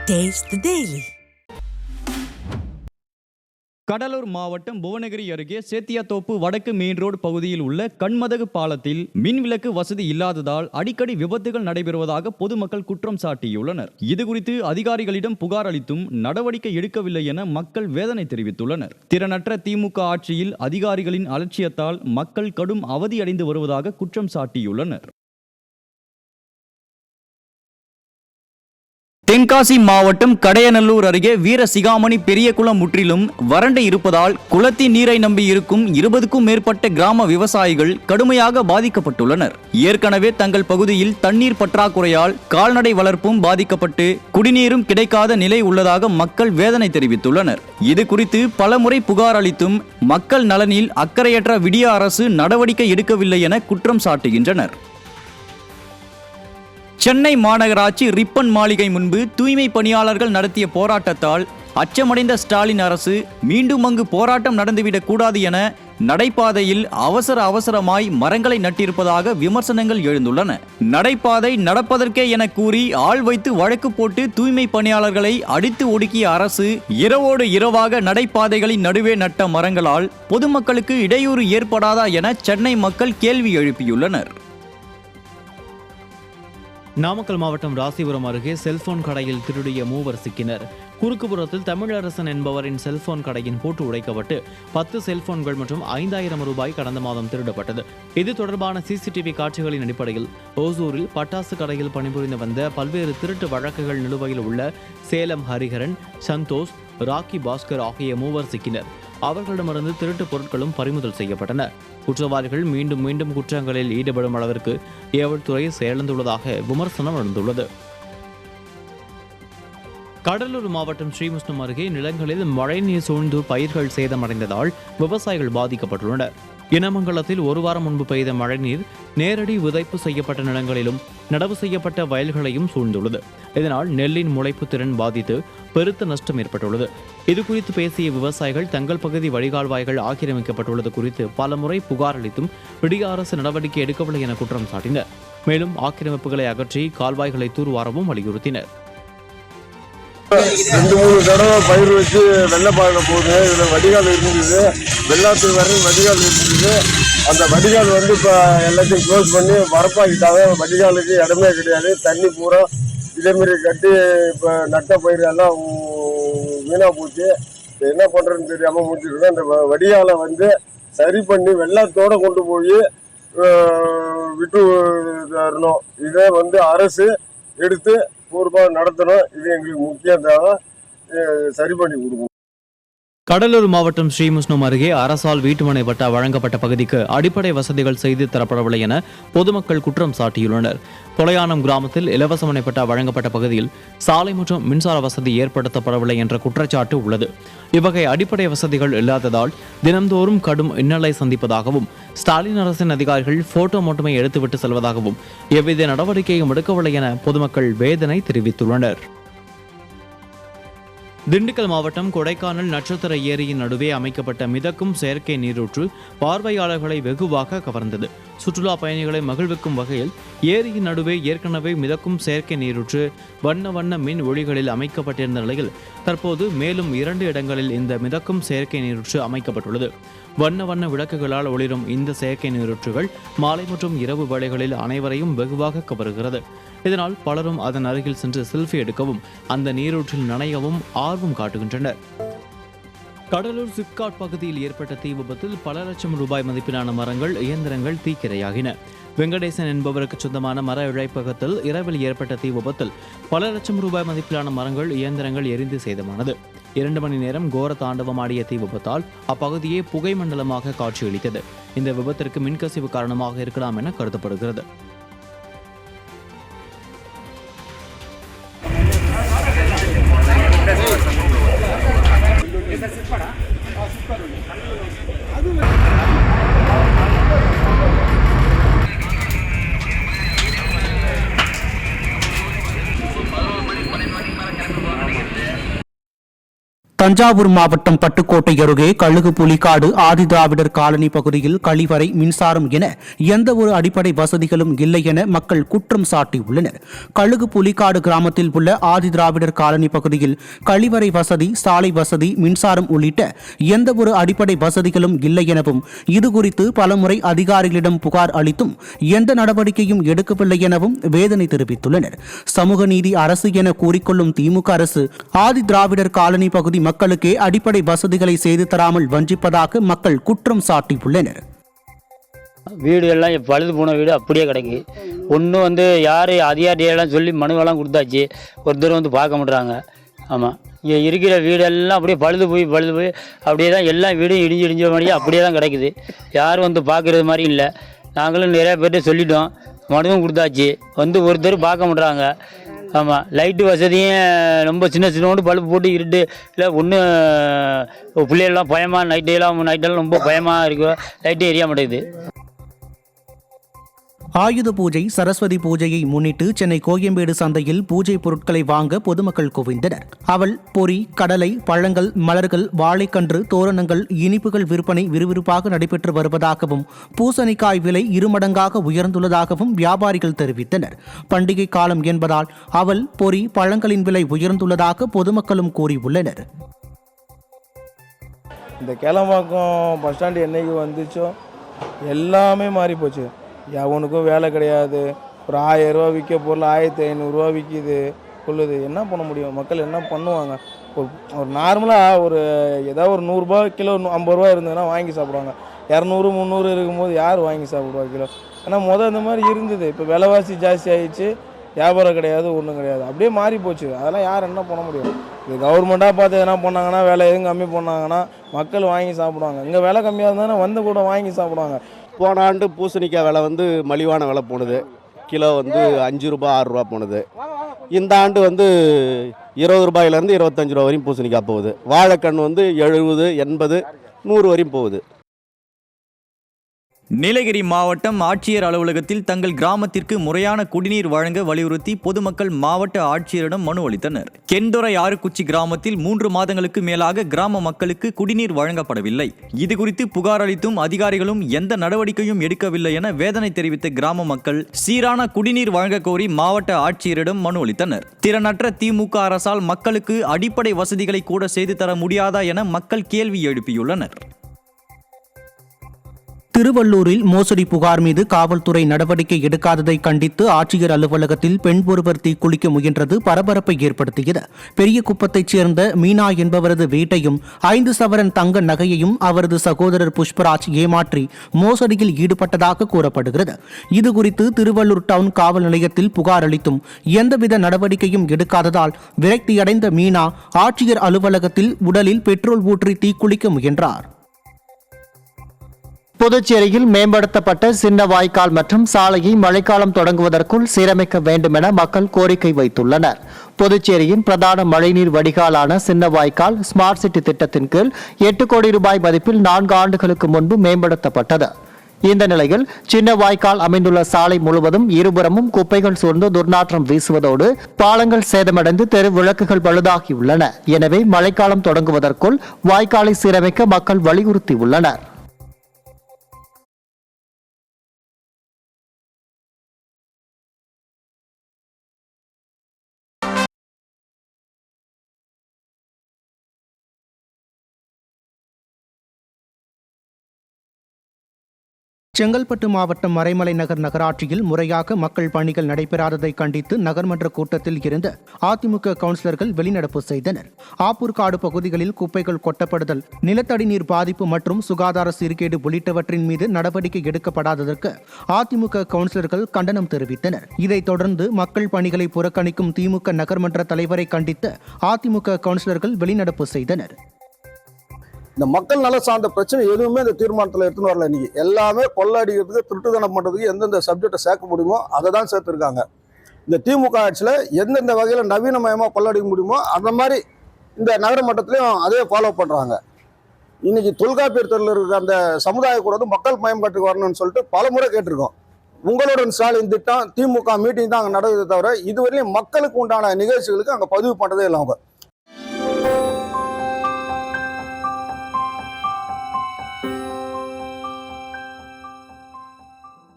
Taste the Daily. Cuddalore மாவட்டம் புவனகிரி அருகே சேத்தியாத்தோப்பு வடக்கு மெயின் ரோடு பகுதியில் உள்ள கண்மதகு பாலத்தில் மின்விளக்கு வசதி இல்லாததால் அடிக்கடி விபத்துகள் நடைபெறுவதாக பொதுமக்கள் குற்றம் சாட்டியுள்ளனர். இதுகுறித்து அதிகாரிகளிடம் புகார் அளித்தும் நடவடிக்கை எடுக்கவில்லை என மக்கள் வேதனை தெரிவித்துள்ளனர். திறனற்ற திமுக ஆட்சியில் அதிகாரிகளின் அலட்சியத்தால் மக்கள் கடும் அவதியடைந்து வருவதாக குற்றம் சாட்டியுள்ளனர். தென்காசி மாவட்டம் கடையநல்லூர் அருகே வீரசிகாமணி பெரிய குளம் முற்றிலும் வறண்டு இருப்பதால் குளத்தின் நீரை நம்பி இருக்கும் 20க்கும் மேற்பட்ட கிராம விவசாயிகள் கடுமையாக பாதிக்கப்பட்டுள்ளனர். ஏற்கனவே தங்கள் பகுதியில் தண்ணீர் பற்றாக்குறையால் கால்நடை வளர்ப்பும் பாதிக்கப்பட்டு குடிநீரும் கிடைக்காத நிலை உள்ளதாக மக்கள் வேதனை தெரிவித்துள்ளனர். இது குறித்து பலமுறை புகார் அளித்தும் மக்கள் நலனில் அக்கறையற்ற விடிய அரசு நடவடிக்கை எடுக்கவில்லை என குற்றம் சாட்டுகின்றனர். சென்னை மாநகராட்சி ரிப்பன் மாளிகை முன்பு தூய்மை பணியாளர்கள் நடத்திய போராட்டத்தால் அச்சமடைந்த ஸ்டாலின் அரசு மீண்டும் அங்கு போராட்டம் நடந்துவிடக் கூடாது என நடைபாதையில் அவசரமாய் மரங்களை நட்டிருப்பதாக விமர்சனங்கள் எழுந்துள்ளன. நடைபாதை நடப்பதற்கே என கூறி ஆள் வைத்து வழக்கு போட்டு தூய்மை பணியாளர்களை அடித்து ஒடுக்கிய அரசு இரவோடு இரவாக நடைபாதைகளின் நடுவே நட்ட மரங்களால் பொதுமக்களுக்கு இடையூறு ஏற்படாதா என சென்னை மக்கள் கேள்வி எழுப்பியுள்ளனர். நாமக்கல் மாவட்டம் ராசிபுரம் அருகே செல்போன் கடையில் திருடிய 3 சிக்கினர். குறுக்குப்புறத்தில் தமிழரசன் என்பவரின் செல்போன் கடையின் பூட்டு உடைக்கப்பட்டு 10 செல்போன்கள் மற்றும் 5000 ரூபாய் கடந்த மாதம் திருடப்பட்டது. இது தொடர்பான சிசிடிவி காட்சிகளின் அடிப்படையில் ஓசூரில் பட்டாசு கடையில் பணிபுரிந்து வந்த பல்வேறு திருட்டு வழக்குகள் நிலுவையில் உள்ள சேலம் ஹரிஹரன், சந்தோஷ், ராக்கி பாஸ்கர் ஆகிய 3 சிக்கினர். அவர்களிடமிருந்து திருட்டு பொருட்களும் பறிமுதல் செய்யப்பட்டன. குற்றவாளிகள் மீண்டும் குற்றங்களில் ஈடுபடும் அளவிற்கு ஏவல்துறை செயலிழந்துள்ளதாக விமர்சனம் எழுந்துள்ளது. கடலூர் மாவட்டம் ஸ்ரீமுஷ்ணம் அருகே நிலங்களில் மழைநீர் சூழ்ந்து பயிர்கள் சேதமடைந்ததால் விவசாயிகள் பாதிக்கப்பட்டுள்ளனர். இனமங்கலத்தில் 1 வாரம் முன்பு பெய்த மழைநீர் நேரடி விதைப்பு செய்யப்பட்ட நிலங்களிலும் நடவு செய்யப்பட்ட வயல்களையும் சூழ்ந்துள்ளது. இதனால் நெல்லின் முளைப்பு திறன் பாதித்து பெருத்த நஷ்டம் ஏற்பட்டுள்ளது. இதுகுறித்து பேசிய விவசாயிகள் தங்கள் பகுதி வடிகால்வாய்கள் ஆக்கிரமிக்கப்பட்டுள்ளது குறித்து பலமுறை புகார் அளித்தும் விடிய அரசு நடவடிக்கை எடுக்கவில்லை என குற்றம் சாட்டினர். மேலும் ஆக்கிரமிப்புகளை அகற்றி கால்வாய்களை தூர்வாரவும் வலியுறுத்தினர். 2-3 தடவை பயிர் வச்சு வெள்ளை பார்க்க போகுது. இதில் வடிகால் இருந்தது, வெள்ளாத்து வரையும் வடிகால் இருந்தது. அந்த வடிகால் இப்போ எல்லாத்தையும் க்ளோஸ் பண்ணி வரப்பாக்கிட்டாங்க. வடிகாலுக்கு இடமே கிடையாது. தண்ணி பூரா இதேமாரி கட்டி இப்போ நட்ட பயிர் எல்லாம் வீணாக போச்சு. என்ன பண்ணுறதுன்னு தெரியாமல் முடிச்சுருக்கோம். அந்த வடிகாலை சரி பண்ணி வெள்ளத்தோடு கொண்டு போய் விட்டு தரணும். இதை அரசு எடுத்து பூர்வமாக நடத்தணும். இது எங்களுக்கு முக்கிய தேவை. சரி பண்ணி கொடுக்கணும். கடலூர் மாவட்டம் ஸ்ரீமுஷ்ணம் அருகே அரசால் வீட்டுமனை பட்டா வழங்கப்பட்ட பகுதிக்கு அடிப்படை வசதிகள் செய்து தரப்படவில்லை என பொதுமக்கள் குற்றம் சாட்டியுள்ளனர். கொலையானம் கிராமத்தில் இலவச மனை பட்டா வழங்கப்பட்ட பகுதியில் சாலை மற்றும் மின்சார வசதி ஏற்படுத்தப்படவில்லை என்ற குற்றச்சாட்டு உள்ளது. இவ்வகை அடிப்படை வசதிகள் இல்லாததால் தினந்தோறும் கடும் இன்னலை சந்திப்பதாகவும் ஸ்டாலின் அரசின் அதிகாரிகள் போட்டோ மட்டுமே எடுத்துவிட்டு செல்வதாகவும் எவ்வித நடவடிக்கையும் எடுக்கவில்லை என பொதுமக்கள் வேதனை தெரிவித்துள்ளனர். திண்டுக்கல் மாவட்டம் கொடைக்கானல் நட்சத்திர ஏரியின் நடுவே அமைக்கப்பட்ட மிதக்கும் செயற்கை நீரூற்று பார்வையாளர்களை வெகுவாக கவர்ந்தது. சுற்றுலா பயணிகளை மகிழ்விக்கும் வகையில் ஏரியின் நடுவே ஏற்கனவே மிதக்கும் செயற்கை நீரூற்று வண்ண மின் ஒளிகளில் அமைக்கப்பட்டிருந்த நிலையில் தற்போது மேலும் 2 இடங்களில் இந்த மிதக்கும் செயற்கை நீரூற்று அமைக்கப்பட்டுள்ளது. வண்ண விளக்குகளால் ஒளிரும் இந்த செயற்கை நீரூற்றுகள் மாலை மற்றும் இரவு வேளைகளில் அனைவரையும் வெகுவாக கவருகிறது. இதனால் பலரும் அதன் அருகில் சென்று செல்ஃபி எடுக்கவும் அந்த நீரூற்றில் நனையவும் ஆர்வம் காட்டுகின்றனர். கடலூர் சிப்காட் பகுதியில் ஏற்பட்ட தீ விபத்தில் பல லட்சம் ரூபாய் மதிப்பிலான மரங்கள், இயந்திரங்கள் தீக்கிரையாகின. வெங்கடேசன் என்பவருக்கு சொந்தமான மர இழைப்பகத்தில் இரவில் ஏற்பட்ட தீ விபத்தில் பல லட்சம் ரூபாய் மதிப்பிலான மரங்கள், இயந்திரங்கள் எரிந்து சேதமானது. 2 மணி நேரம் கோர தாண்டவமாடிய தீ விபத்தால் அப்பகுதியே புகை மண்டலமாக காட்சியளித்தது. இந்த விபத்திற்கு மின்கசிவு காரணமாக இருக்கலாம் என கருதப்படுகிறது. தஞ்சாவூர் மாவட்டம் பட்டுக்கோட்டை அருகே கழுகு புலிக்காடு ஆதிதிராவிடர் காலனி பகுதியில் கழிவறை, மின்சாரம் என எந்த ஒரு அடிப்படை வசதிகளும் இல்லை என மக்கள் குற்றம் சாட்டியுள்ளனர். கழுகு புலிக்காடு கிராமத்தில் உள்ள ஆதிதிராவிடர் காலனி பகுதியில் கழிவறை வசதி, சாலை வசதி, மின்சாரம் உள்ளிட்ட எந்த ஒரு அடிப்படை வசதிகளும் இல்லை எனவும், இதுகுறித்து பலமுறை அதிகாரிகளிடம் புகார் அளித்தும் எந்த நடவடிக்கையும் எடுக்கவில்லை எனவும் வேதனை தெரிவித்துள்ளனர். சமூக நீதி அரசு என கூறிக்கொள்ளும் திமுக அரசு ஆதிதிராவிடர் காலனி பகுதி மக்களுக்கே அடிப்படை வசதிகளை செய்து தராமல் வஞ்சிப்பதாக மக்கள் குற்றம் சாட்டியுள்ளனர். வீடு எல்லாம் பழுது போன வீடு அப்படியே கிடக்கு. ஒன்றும் யார் அதிகாரியெல்லாம் சொல்லி மனுவெல்லாம் கொடுத்தாச்சு, ஒருத்தர் பார்க்க மாட்டுறாங்க. ஆமாம், இங்கே இருக்கிற வீடெல்லாம் அப்படியே பழுது போய் அப்படியே தான் எல்லா வீடும் இடிஞ்ச மாதிரியே அப்படியே தான் கிடக்குது. யாரும் பார்க்குறது மாதிரி இல்லை. நாங்களும் நிறையா பேர்கிட்ட சொல்லிட்டோம், மனுவும் கொடுத்தாச்சு, ஒருத்தர் பார்க்க மாட்டுறாங்க. ஆமாம், லைட்டு வசதியும் ரொம்ப சின்னோண்டு பல்பு போட்டு இருட்டு இல்லை ஒன்றும் பிள்ளைகள்லாம் பயமாக நைட்டெல்லாம் ரொம்ப பயமாக இருக்கும். லைட்டும் எரிய மாட்டேங்குது. ஆயுத பூஜை, சரஸ்வதி பூஜையை முன்னிட்டு சென்னை கோயம்பேடு சந்தையில் பூஜை பொருட்களை வாங்க பொதுமக்கள் குவிந்தனர். அவல், பொரி, கடலை, பழங்கள், மலர்கள், வாழைக்கன்று, தோரணங்கள், இனிப்புகள் விற்பனை விறுவிறுப்பாக நடைபெற்று வருவதாகவும், பூசணிக்காய் விலை இருமடங்காக உயர்ந்துள்ளதாகவும் வியாபாரிகள் தெரிவித்தனர். பண்டிகை காலம் என்பதால் அவல், பொரி, பழங்களின் விலை உயர்ந்துள்ளதாக பொதுமக்களும் கூறியுள்ளனர். இந்த கிளம்பாக்கம் பஸ் ஸ்டாண்டு என்னைக்கு வந்துச்சோ எல்லாமே மாறி போச்சு. எவனுக்கும் வேலை கிடையாது. ஒரு 1000 ரூபா விற்க பொருள் 1500 விற்கிது கொள்ளுது. என்ன பண்ண முடியும்? மக்கள் என்ன பண்ணுவாங்க? ஒரு நார்மலாக ஏதாவது ஒரு 100 ரூபா கிலோ, 50 ரூபா இருந்ததுன்னா வாங்கி சாப்பிடுவாங்க. 200 300 இருக்கும்போது யார் வாங்கி சாப்பிடுவா கிலோ? ஏன்னா இந்த மாதிரி இருந்தது. இப்போ விலைவாசி ஜாஸ்தி ஆகிடுச்சு, வியாபாரம் கிடையாது, ஒன்றும் கிடையாது. அப்படியே மாறி போச்சு. அதெல்லாம் யார் என்ன பண்ண முடியும்? இது கவர்மெண்ட்டாக பார்த்து எதனா பண்ணாங்கன்னா, விலை எதுவும் கம்மி பண்ணாங்கன்னா மக்கள் வாங்கி சாப்பிடுவாங்க. இங்கே விலை கம்மியாக இருந்தாங்கன்னா கூட வாங்கி சாப்பிடுவாங்க. போன ஆண்டு பூசணிக்காய் விலை மலிவான விலை போனது. கிலோ 5 ரூபா 6 ரூபா போனது. இந்த ஆண்டு 20 ரூபாயிலேருந்து 25 ரூபா வரையும் பூசணிக்காய் போகுது. வாழைக்கண் 70 80 100 வரையும் போகுது. நீலகிரி மாவட்டம் ஆட்சியர் அலுவலகத்தில் தங்கள் கிராமத்திற்கு முறையான குடிநீர் வழங்க வலியுறுத்தி பொதுமக்கள் மாவட்ட ஆட்சியரிடம் மனு அளித்தனர். கென்துறை ஆறுக்குச்சி கிராமத்தில் 3 மாதங்களுக்கு மேலாக கிராம மக்களுக்கு குடிநீர் வழங்கப்படவில்லை. இதுகுறித்து புகார் அளித்தும் அதிகாரிகளும் எந்த நடவடிக்கையும் எடுக்கவில்லை என வேதனை தெரிவித்த கிராம மக்கள் சீரான குடிநீர் வழங்க கோரி மாவட்ட ஆட்சியரிடம் மனு அளித்தனர். திறனற்ற திமுக அரசால் மக்களுக்கு அடிப்படை வசதிகளை கூட செய்து தர முடியாதா என மக்கள் கேள்வி எழுப்பியுள்ளனர். திருவள்ளூரில் மோசடி புகார் மீது காவல்துறை நடவடிக்கை எடுக்காததை கண்டித்து ஆட்சியர் அலுவலகத்தில் பெண் ஒருவர் தீக்குளிக்க முயன்றது பரபரப்பை ஏற்படுத்தியது. பெரிய குப்பத்தைச் சேர்ந்த மீனா என்பவரது வீட்டையும் 5 சவரன் தங்க நகையையும் அவரது சகோதரர் புஷ்பராஜ் ஏமாற்றி மோசடியில் ஈடுபட்டதாக கூறப்படுகிறது. இதுகுறித்து திருவள்ளூர் டவுன் காவல் நிலையத்தில் புகார் அளித்தும் எந்தவித நடவடிக்கையும் எடுக்காததால் விரக்தியடைந்த மீனா ஆட்சியர் அலுவலகத்தில் உடலில் பெட்ரோல் ஊற்றி தீக்குளிக்க முயன்றார். புதுச்சேரியில் மேம்படுத்தப்பட்ட சின்ன வாய்க்கால் மற்றும் சாலையை மழைக்காலம் தொடங்குவதற்குள் சீரமைக்க வேண்டும் என மக்கள் கோரிக்கை வைத்துள்ளனர். புதுச்சேரியின் பிரதான மழைநீர் வடிகாலான சின்ன வாய்க்கால் ஸ்மார்ட் சிட்டி திட்டத்தின் கீழ் 8 கோடி ரூபாய் மதிப்பில் 4 ஆண்டுகளுக்கு முன்பு மேம்படுத்தப்பட்டது. இந்த நிலையில் சின்ன வாய்க்கால் அமைந்துள்ள சாலை முழுவதும் இருபுறமும் குப்பைகள் சூழ்ந்து துர்நாற்றம் வீசுவதோடு பாலங்கள் சேதமடைந்து தெரு விளக்குகள் பழுதாகியுள்ளன. எனவே மழைக்காலம் தொடங்குவதற்குள் வாய்க்காலை சீரமைக்க மக்கள் வலியுறுத்தியுள்ளனர். செங்கல்பட்டு மாவட்டம் மறைமலை நகர் நகராட்சியில் முறையாக மக்கள் பணிகள் நடைபெறாததை கண்டித்து நகர்மன்ற கூட்டத்தில் இருந்து அதிமுக கவுன்சிலர்கள் வெளிநடப்பு செய்தனர். ஆப்பூர்காடு பகுதிகளில் குப்பைகள் கொட்டப்படுதல், நிலத்தடி நீர் பாதிப்பு மற்றும் சுகாதார சீர்கேடு உள்ளிட்டவற்றின் மீது நடவடிக்கை எடுக்கப்படாததற்கு அதிமுக கவுன்சிலர்கள் கண்டனம் தெரிவித்தனர். இதைத் தொடர்ந்து மக்கள் பணிகளை புறக்கணிக்கும் திமுக நகர்மன்ற தலைவரை கண்டித்து அதிமுக கவுன்சிலர்கள் வெளிநடப்பு செய்தனர். இந்த மக்கள் நல சார்ந்த பிரச்சனை எதுவுமே இந்த தீர்மானத்தில் எடுத்துன்னு வரல. இன்னைக்கு எல்லாமே கொள்ளடிக்கிறதுக்கு, திருட்டுத்தனம் பண்ணுறதுக்கு எந்தெந்த சப்ஜெக்டை சேர்க்க முடியுமோ அதை தான் சேர்த்துருக்காங்க. இந்த திமுக ஆட்சியில் எந்தெந்த வகையில் நவீனமயமாக கொள்ளடிக்க முடியுமோ அந்த மாதிரி இந்த நகர மட்டத்திலையும் அதே ஃபாலோ பண்ணுறாங்க. இன்னைக்கு தொல்காப்பியர் தெருவில் இருக்கிற அந்த சமுதாய கூட மக்கள் பயன்பாட்டுக்கு வரணும்னு சொல்லிட்டு பல முறை கேட்டிருக்கோம். உங்களுடன் ஸ்டாலின் திட்டம், திமுக மீட்டிங் தான் அங்கே நடக்குதே தவிர இதுவரையிலும் மக்களுக்கு உண்டான நிகழ்ச்சிகளுக்கு அங்கே பதிவு பண்ணுறதே இல்லை. அவங்க